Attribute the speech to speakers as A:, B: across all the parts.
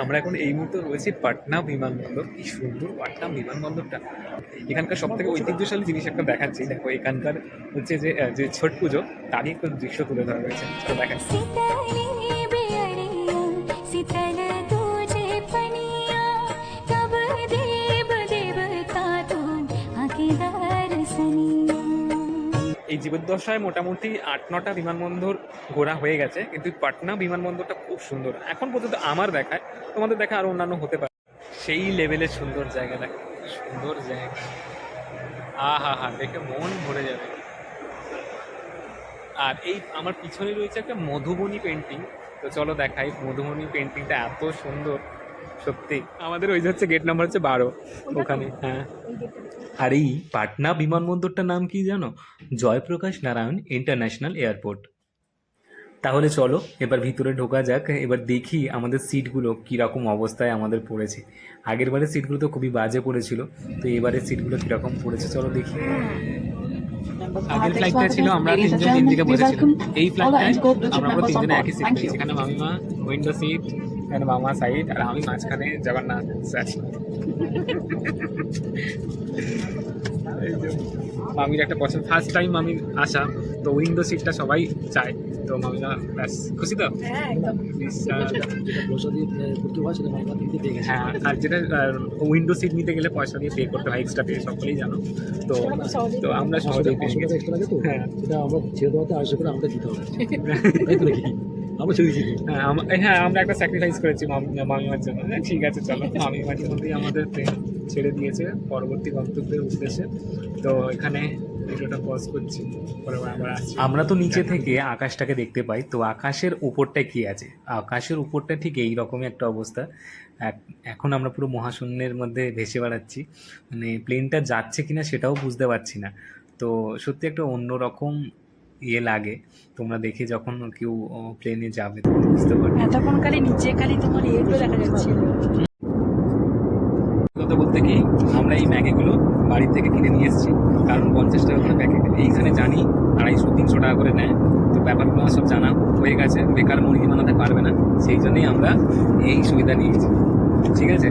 A: আমরা এখন এই মুহূর্তে রয়েছি পাটনা বিমানবন্দর। কি সুন্দর পাটনা বিমানবন্দরটা। এখানকার সব থেকে ঐতিহ্যশালী জিনিস একটা দেখাচ্ছি। দেখো এখানকার হচ্ছে যে যে ছট পুজো তারই একটা দৃশ্য তুলে ধরা হয়েছে, চলো দেখাচ্ছি। এই জীবদ্দশায় মোটামুটি ৮-৯টা বিমানবন্দর ঘোরা হয়ে গেছে, কিন্তু পাটনা বিমানবন্দরটা খুব সুন্দর এখন পর্যন্ত আমার দেখায়। তোমাদের দেখা আরো অন্যান্য হতে পারে। সেই লেভেলের সুন্দর জায়গা, দেখো সুন্দর জায়গা, আহা হা, দেখে মন ভরে যাবে। আর এই আমার পিছনে রয়েছে একটা মধুবনী পেন্টিং, তো চলো দেখাই। মধুবনী পেন্টিংটা এত সুন্দর সত্যি। আমাদের ওই যে হচ্ছে গেট নাম্বার হচ্ছে 12 ওখানে। হ্যাঁ, আর এই পাটনা বিমানবন্দরটার নাম কি জানো? Jayaprakash Narayan international airport. তাহলে চলো এবার ভিতরে ঢোকা যাক। এবার দেখি আমাদের সিটগুলো কীরকম অবস্থায় আমাদের পড়েছে। আগের বারের সিটগুলো তো খুবই বাজে পড়েছিল, তো এবারের সিটগুলো কীরকম পড়েছে চলো দেখি। আগের ফ্লাইটটা ছিল আমরা তিনজন তিন দিকে বসেছিলাম, এই ফ্লাইটটায় আমরা পুরো তিনজনে একই সিট পেয়েছি। এখানে মামিমা উইন্ডো সিট, এখানে মামা সাইড, আর আমি মাঝখানে জগন্নাথ স্যার। মামির একটা পছন্দ, ফার্স্ট টাইম মামির আসা, তো উইন্ডো সিটটা সবাই চায়। তো মামিরা ব্যাস খুশি তো। হ্যাঁ, আর যেটা উইন্ডো সিট নিতে গেলে পয়সা দিয়ে পে করতে হয়, এক্সট্রা পে, সকলেই জানো। তো তো আমরা সহজেই পেয়ে গেছি। হ্যাঁ, সেটা আমরা ছেড়ে দেওয়াতে আসবে করে আমাদের দিতে হবে। হ্যাঁ, আমরা একটা স্যাক্রিফাইস করেছি মামিমার জন্য। ঠিক আছে চলো, মামিমার জন্যই আমাদের ট্রেন ছেড়ে দিয়েছে পরবর্তী গন্তব্যের উদ্দেশ্যে। তো এখানে ভিডিওটা পজ করছি, পরে আবার আসছি। আমরা তো নিচে থেকে আকাশটাকে দেখতে পাই, তো আকাশের উপরটায় কি আছে? আকাশের উপরটা ঠিক এই রকমই একটা অবস্থা। এখন আমরা পুরো মহাশূন্যের মধ্যে ভেসে বেড়াচ্ছি, মানে প্লেনটা যাচ্ছে কিনা সেটাও বুঝতে পারছি না। তো সত্যি একটা অন্যরকম লাগে। তোমরা দেখে যখন কেউ প্লেনে যাবে তখন বুঝতে পারবে।
B: এতক্ষণ খালি নিচে খালি তোমার ইয়েগুলো দেখা যাচ্ছিল।
A: কথা বলতে কি, আমরা এই ম্যাগিগুলো বাড়ি থেকে কিনে নিয়ে এসেছি, কারণ 50 টাকা করে প্যাকেট। এইখানে জানি 250-300 টাকা করে নেয়। তো ব্যাপারগুলো আমার সব জানা হয়ে গেছে, বেকার মুরগি বানাতে পারবে না, সেই জন্যই আমরা এই সুবিধা নিয়েছি। ঠিক আছে,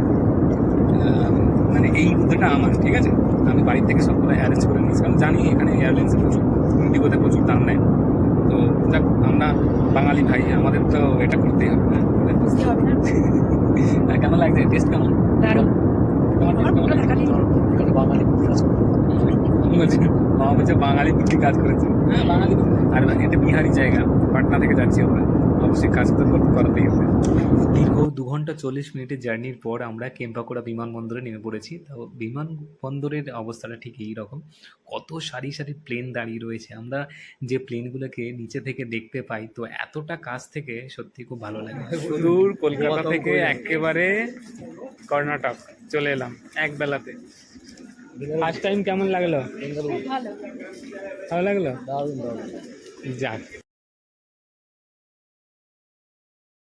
A: মানে এই বুদ্ধিটা আমার, ঠিক আছে। আমি বাড়ির থেকে সবগুলো অ্যারেঞ্জ করে নিয়েছি, কারণ জানি এখানে এয়ারলাইন্সে প্রচুর, ইন্ডিগোতে প্রচুর দাম নেয়। তো যাক, আমরা বাঙালি ভাই, আমাদের তো এটা করতেই হবে। কেমন লাগছে? টেস্ট কেমন?
B: দারুণ।
A: মামা বলছে বাঙালি বুদ্ধি কাজ করেছে। হ্যাঁ, বাঙালি। আর এটা বিহারি জায়গা, পাটনা থেকে যাচ্ছি আমরা, অবশ্যই কাজ তো করাতেই হবে। দীর্ঘ 2 ঘন্টা 40 মিনিটের জার্নির পর আমরা কেম্পাকোড়া বিমানবন্দরে নেমে পড়েছি। তো বিমানবন্দরের অবস্থাটা ঠিক এই রকম, কত সারি সারি প্লেন দাঁড়িয়ে রয়েছে। আমরা যে প্লেনগুলোকে নিচে থেকে দেখতে পাই, তো এতটা কাছ থেকে সত্যি খুব ভালো লাগে। সুদূর কলকাতা থেকে একেবারে কর্ণাটক চলে এলাম এক বেলাতে। ফার্স্ট টাইম কেমন লাগলো? ভালো লাগলো। যাক।